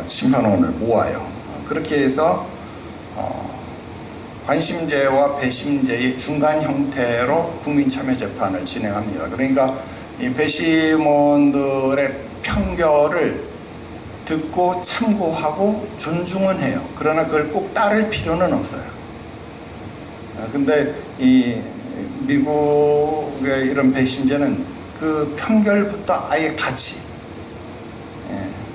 심판원을 모아요. 그렇게 해서 관심제와 배심제의 중간 형태로 국민참여재판을 진행합니다. 그러니까 이 배심원들의 판결을 듣고 참고하고 존중은 해요. 그러나 그걸 꼭 따를 필요는 없어요. 근데 이 미국의 이런 배심제는 그 판결부터 아예 같이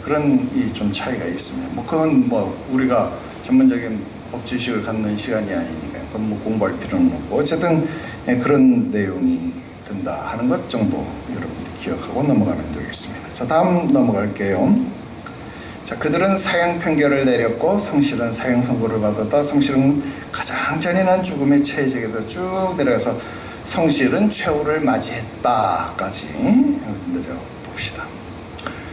그런 좀 차이가 있습니다. 뭐 그건 뭐 우리가 전문적인 법 지식을 갖는 시간이 아니니까 그건 뭐 공부할 필요는 없고 어쨌든 그런 내용이 든다 하는 것 정도 여러분들이 기억하고 넘어가면 되겠습니다. 자, 다음 넘어갈게요. 자, 그들은 사형 판결을 내렸고 성실은 사형 선고를 받았다. 성실은 가장 잔인한 죽음의 처해지게도 쭉 내려가서 성실은 최후를 맞이했다까지 내려봅시다.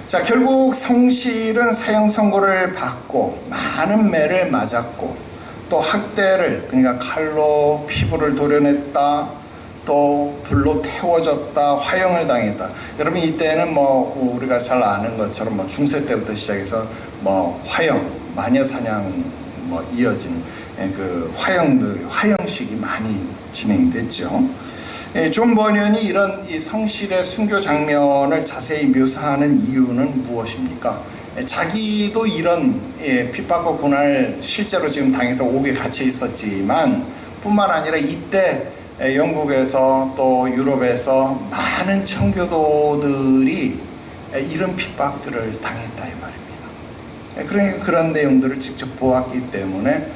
자, 결국 성실은 사형 선고를 받고 많은 매를 맞았고 또 학대를, 그러니까 칼로 피부를 도려냈다, 또 불로 태워졌다, 화형을 당했다. 여러분, 이때는 뭐 우리가 잘 아는 것처럼 뭐 중세 때부터 시작해서 뭐 화형, 마녀사냥 뭐 이어진 그 화형식이 많이 진행됐죠. 존 버년이 이런 이 성실의 순교 장면을 자세히 묘사하는 이유는 무엇입니까? 자기도 이런 핍박과 고난을 실제로 지금 당해서 옥에 갇혀 있었지만 뿐만 아니라 이때 영국에서 또 유럽에서 많은 청교도들이 이런 핍박들을 당했다 이 말입니다. 그러니까 그런 내용들을 직접 보았기 때문에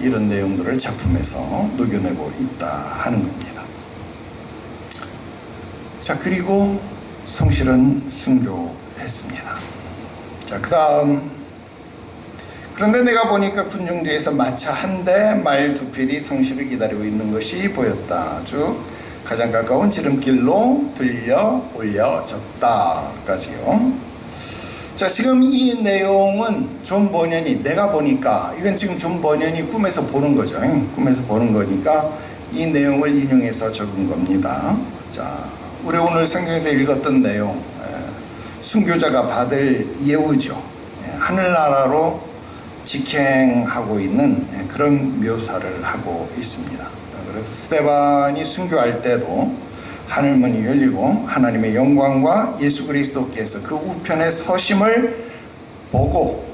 이런 내용들을 작품에서 녹여내고 있다 하는 겁니다. 자, 그리고 성실은 순교했습니다. 자, 그 다음, 그런데 내가 보니까 군중 뒤에서 마차 한 대, 말 2필이 성실을 기다리고 있는 것이 보였다. 쭉 가장 가까운 지름길로 들려 올려졌다까지요. 자, 지금 이 내용은 존 버년이, 내가 보니까, 이건 지금 존 버년이 꿈에서 보는 거죠. 꿈에서 보는 거니까 이 내용을 인용해서 적은 겁니다. 자, 우리 오늘 성경에서 읽었던 내용, 순교자가 받을 예우죠. 하늘나라로 직행하고 있는 그런 묘사를 하고 있습니다. 그래서 스데반이 순교할 때도 하늘문이 열리고 하나님의 영광과 예수 그리스도께서 그 우편에 서심을 보고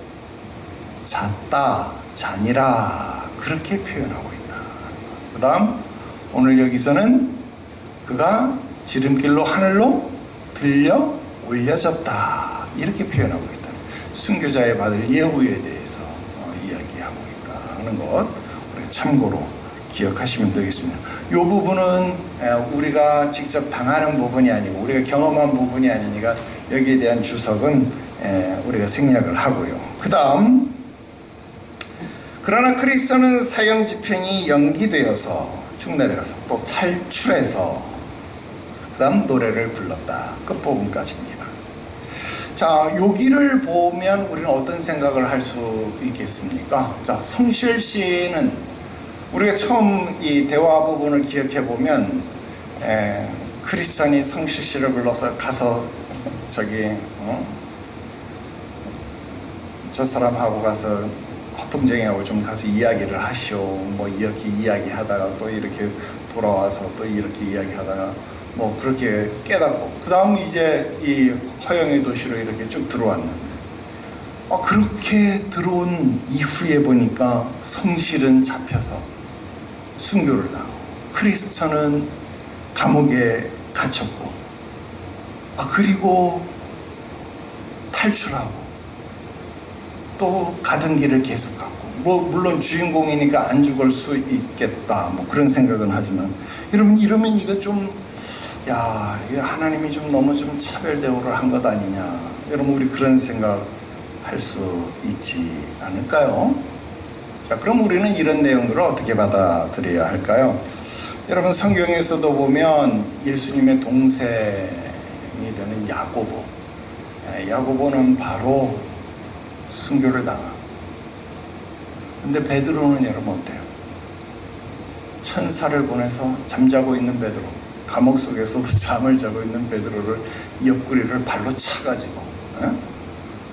잤다, 자니라, 그렇게 표현하고 있다. 그 다음 오늘 여기서는 그가 지름길로 하늘로 들려 올려졌다, 이렇게 표현하고 있다. 순교자의 받을 예우에 대해서 이야기하고 있다 하는 것 우리가 참고로 기억하시면 되겠습니다. 이 부분은 우리가 직접 당하는 부분이 아니고 우리가 경험한 부분이 아니니까 여기에 대한 주석은 우리가 생략을 하고요. 그 다음, 그러나 크리스천은 사형 집행이 연기되어서 쭉 내려가서 또 탈출해서 그 다음 노래를 불렀다. 끝부분까지입니다. 자, 여기를 보면 우리는 어떤 생각을 할 수 있겠습니까? 자, 성실 씨는 우리가 처음 이 대화 부분을 기억해 보면 크리스천이 성실 씨를 불러서 가서 저기 저 사람하고 가서 허풍쟁이하고 좀 가서 이야기를 하시오, 뭐 이렇게 이야기하다가 또 이렇게 돌아와서 또 이렇게 이야기하다가 뭐 그렇게 깨닫고 그 다음 이제 이 허영의 도시로 이렇게 쭉 들어왔는데 그렇게 들어온 이후에 보니까 성실은 잡혀서 순교를 하고 크리스천은 감옥에 갇혔고 그리고 탈출하고 또 가던 길을 계속 갔고, 물론 주인공이니까 안 죽을 수 있겠다 그런 생각은 하지만, 여러분 이러면 이거 좀 이거 하나님이 좀 너무 좀 차별 대우를 한 것 아니냐, 여러분 우리 그런 생각 할 수 있지 않을까요? 자, 그럼 우리는 이런 내용들을 어떻게 받아들여야 할까요? 여러분 성경에서도 보면 예수님의 동생이 되는 야고보는 바로 순교를 당하고, 근데 베드로는 여러분 어때요? 천사를 보내서 잠자고 있는 베드로, 감옥 속에서도 잠을 자고 있는 베드로를 옆구리를 발로 차가지고,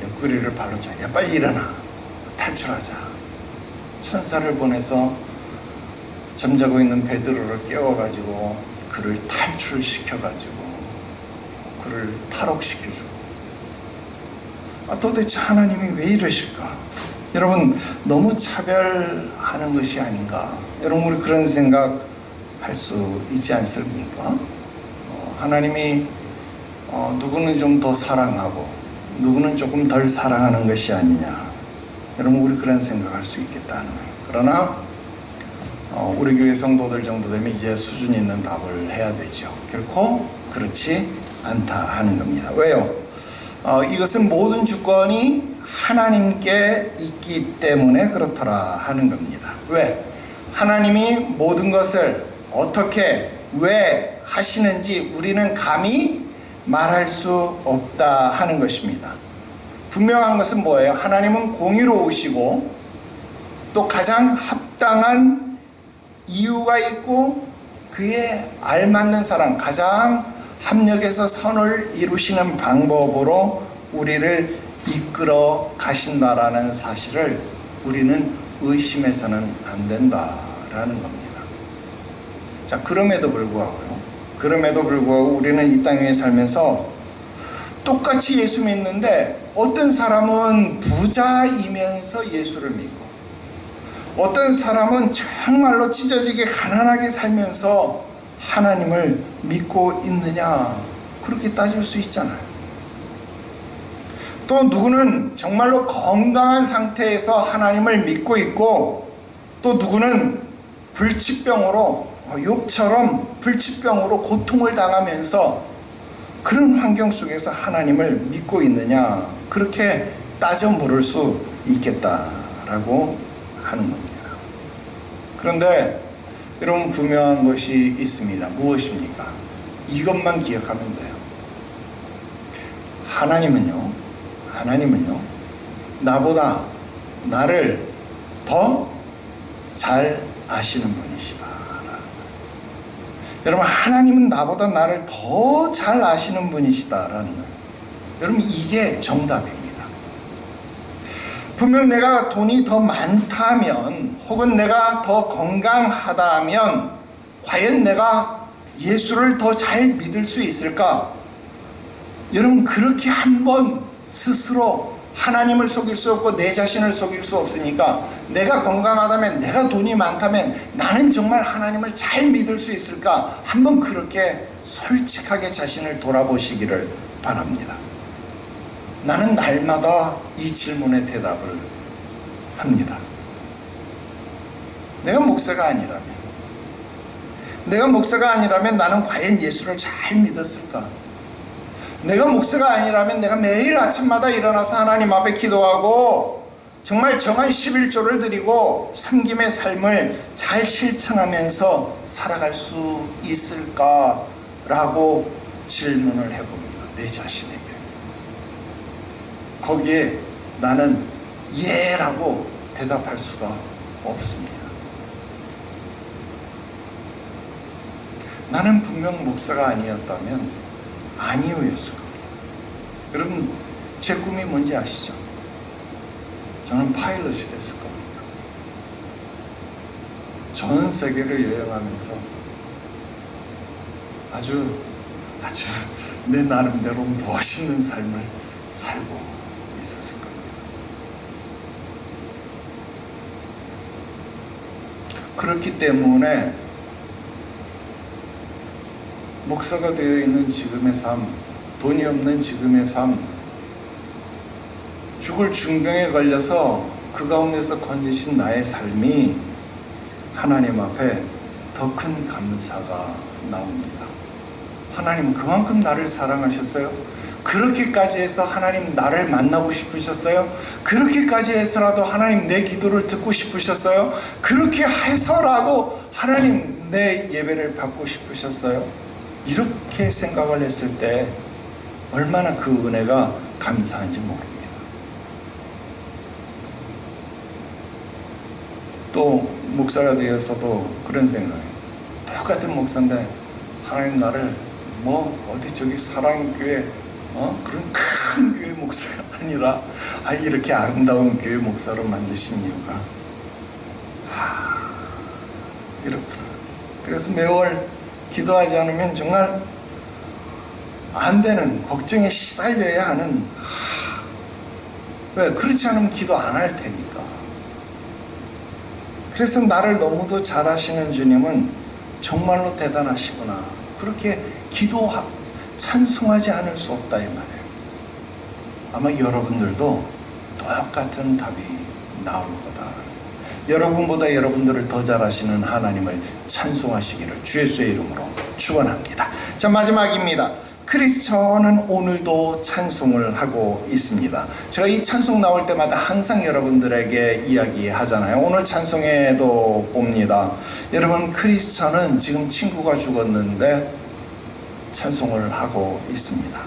옆구리를 발로 차, 야 빨리 일어나, 탈출하자. 천사를 보내서 잠자고 있는 베드로를 깨워가지고 그를 탈출시켜가지고 그를 탈옥시켜주고, 도대체 하나님이 왜 이러실까? 여러분 너무 차별하는 것이 아닌가? 여러분 우리 그런 생각 할 수 있지 않습니까? 하나님이 누구는 좀 더 사랑하고 누구는 조금 덜 사랑하는 것이 아니냐, 여러분 우리 그런 생각할 수 있겠다는 거예요. 그러나 우리 교회 성도들 정도 되면 이제 수준 있는 답을 해야 되죠. 결코 그렇지 않다 하는 겁니다. 왜요? 이것은 모든 주권이 하나님께 있기 때문에 그렇더라 하는 겁니다. 왜? 하나님이 모든 것을 어떻게 왜 하시는지 우리는 감히 말할 수 없다 하는 것입니다. 분명한 것은 뭐예요? 하나님은 공의로우시고 또 가장 합당한 이유가 있고 그에 알맞는 사람, 가장 합력해서 선을 이루시는 방법으로 우리를 이끌어 가신다라는 사실을 우리는 의심해서는 안 된다라는 겁니다. 자, 그럼에도 불구하고 우리는 이 땅에 살면서 똑같이 예수 믿는데, 어떤 사람은 부자이면서 예수를 믿고, 어떤 사람은 정말로 찢어지게 가난하게 살면서 하나님을 믿고 있느냐, 그렇게 따질 수 있잖아요. 또 누구는 정말로 건강한 상태에서 하나님을 믿고 있고, 또 누구는 불치병으로, 욥처럼 불치병으로 고통을 당하면서 그런 환경 속에서 하나님을 믿고 있느냐, 그렇게 따져 물을 수 있겠다라고 하는 겁니다. 그런데 여러분 분명한 것이 있습니다. 무엇입니까? 이것만 기억하면 돼요. 하나님은요 나보다 나를 더 잘 아시는 분이시다. 여러분 하나님은 나보다 나를 더 잘 아시는 분이시다라는 거예요. 여러분 이게 정답입니다. 분명 내가 돈이 더 많다면, 혹은 내가 더 건강하다면 과연 내가 예수를 더 잘 믿을 수 있을까? 여러분 그렇게 한번 스스로 하나님을 속일 수 없고 내 자신을 속일 수 없으니까, 내가 건강하다면, 내가 돈이 많다면 나는 정말 하나님을 잘 믿을 수 있을까? 한번 그렇게 솔직하게 자신을 돌아보시기를 바랍니다. 나는 날마다 이 질문에 대답을 합니다. 내가 목사가 아니라면 나는 과연 예수를 잘 믿었을까? 내가 목사가 아니라면 내가 매일 아침마다 일어나서 하나님 앞에 기도하고 정말 정한 11조를 드리고 섬김의 삶을 잘 실천하면서 살아갈 수 있을까라고 질문을 해봅니다. 내 자신에게. 거기에 나는 예라고 대답할 수가 없습니다. 나는 분명 목사가 아니었다면 아니오였을 겁니다. 여러분 제 꿈이 뭔지 아시죠? 저는 파일럿이 됐을 겁니다. 전 세계를 여행하면서 아주 내 나름대로 멋있는 삶을 살고 있었을 겁니다. 그렇기 때문에 목사가 되어 있는 지금의 삶 돈이 없는 지금의 삶, 죽을 중병에 걸려서 그 가운데서 건지신 나의 삶이 하나님 앞에 더 큰 감사가 나옵니다. 하나님 그만큼 나를 사랑하셨어요? 그렇게까지 해서 하나님 나를 만나고 싶으셨어요? 그렇게까지 해서라도 하나님 내 기도를 듣고 싶으셨어요? 그렇게 해서라도 하나님 내 예배를 받고 싶으셨어요? 이렇게 생각을 했을 때 얼마나 그 은혜가 감사한지 모릅니다. 또 목사가 되어서도 그런 생각이에요. 똑같은 목사인데 하나님 나를 어디 저기 사랑의 교회 그런 큰 교회 목사가 아니라 이렇게 아름다운 교회 목사로 만드신 이유가 이렇구나. 그래서 매월 기도하지 않으면 정말 안 되는 걱정에 시달려야 하는 왜 그렇지 않으면 기도 안 할 테니까. 그래서 나를 너무도 잘 아시는 주님은 정말로 대단하시구나. 그렇게 찬송하지 않을 수 없다 이 말이에요. 아마 여러분들도 똑같은 답이 나올 거다. 여러분보다 여러분들을 더 잘 아시는 하나님을 찬송하시기를 주 예수의 이름으로 축원합니다. 자, 마지막입니다. 크리스천은 오늘도 찬송을 하고 있습니다. 제가 이 찬송 나올 때마다 항상 여러분들에게 이야기하잖아요. 오늘 찬송에도 봅니다. 여러분, 크리스천은 지금 친구가 죽었는데 찬송을 하고 있습니다.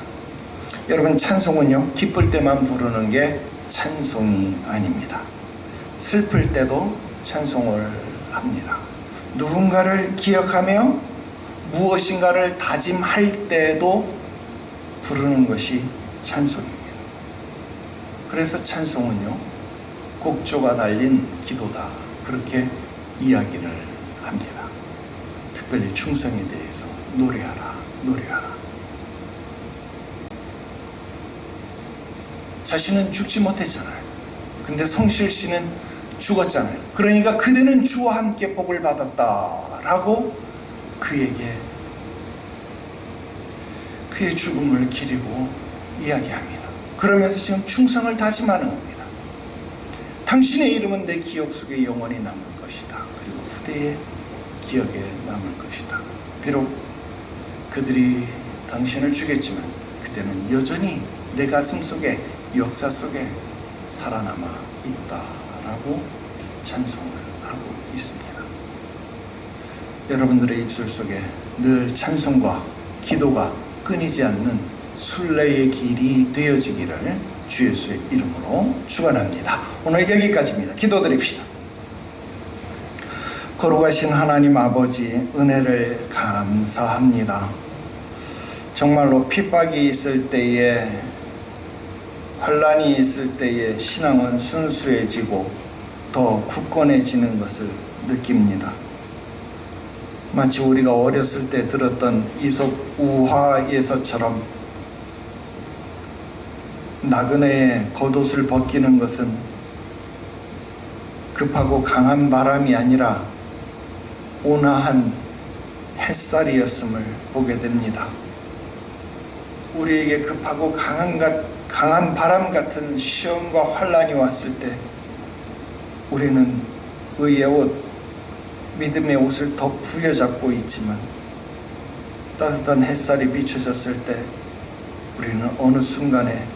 여러분, 찬송은요 기쁠 때만 부르는 게 찬송이 아닙니다. 슬플 때도 찬송을 합니다. 누군가를 기억하며 무엇인가를 다짐할 때도 부르는 것이 찬송입니다. 그래서 찬송은요 곡조가 달린 기도다, 그렇게 이야기를 합니다. 특별히 충성에 대해서 노래하라. 자신은 죽지 못했잖아요. 근데 성실 씨는 죽었잖아요. 그러니까 그대는 주와 함께 복을 받았다라고 그에게 그의 죽음을 기리고 이야기합니다. 그러면서 지금 충성을 다짐하는 겁니다. 당신의 이름은 내 기억 속에 영원히 남을 것이다. 그리고 후대의 기억에 남을 것이다. 비록 그들이 당신을 죽였지만 그대는 여전히 내 가슴 속에, 역사 속에 살아남아 있다라고 찬송을 하고 있습니다. 여러분들의 입술 속에 늘 찬송과 기도가 끊이지 않는 순례의 길이 되어지기를 주 예수의 이름으로 축원합니다. 오늘 여기까지입니다. 기도드립시다. 거룩하신 하나님 아버지, 은혜를 감사합니다. 정말로 핍박이 있을 때에, 환란이 있을 때에 신앙은 순수해지고 더 굳건해지는 것을 느낍니다. 마치 우리가 어렸을 때 들었던 이솝 우화 예서처럼 나그네의 겉옷을 벗기는 것은 급하고 강한 바람이 아니라 온화한 햇살이었음을 보게 됩니다. 우리에게 급하고 강한 바람 같은 시험과 환란이 왔을 때 우리는 의의 옷, 믿음의 옷을 더 부여잡고 있지만 따뜻한 햇살이 비춰졌을 때 우리는 어느 순간에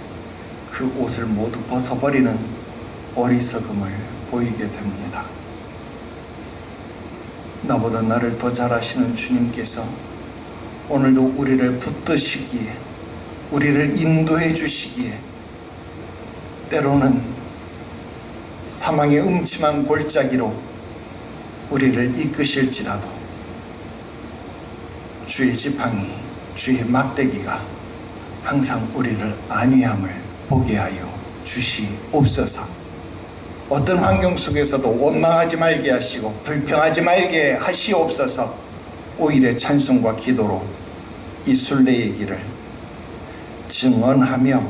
그 옷을 모두 벗어버리는 어리석음을 보이게 됩니다. 나보다 나를 더 잘 아시는 주님께서 오늘도 우리를 붙드시기에, 우리를 인도해 주시기에, 때로는 사망의 음침한 골짜기로 우리를 이끄실지라도 주의 지팡이, 주의 막대기가 항상 우리를 안위함을 보게 하여 주시옵소서. 어떤 환경 속에서도 원망하지 말게 하시고 불평하지 말게 하시옵소서. 오히려 찬송과 기도로 이 순례의 길을 증언하며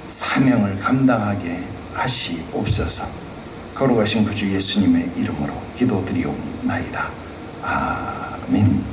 사명을 감당하게 하시옵소서. 거룩하신 구주 예수님의 이름으로 기도드리옵나이다. 아멘.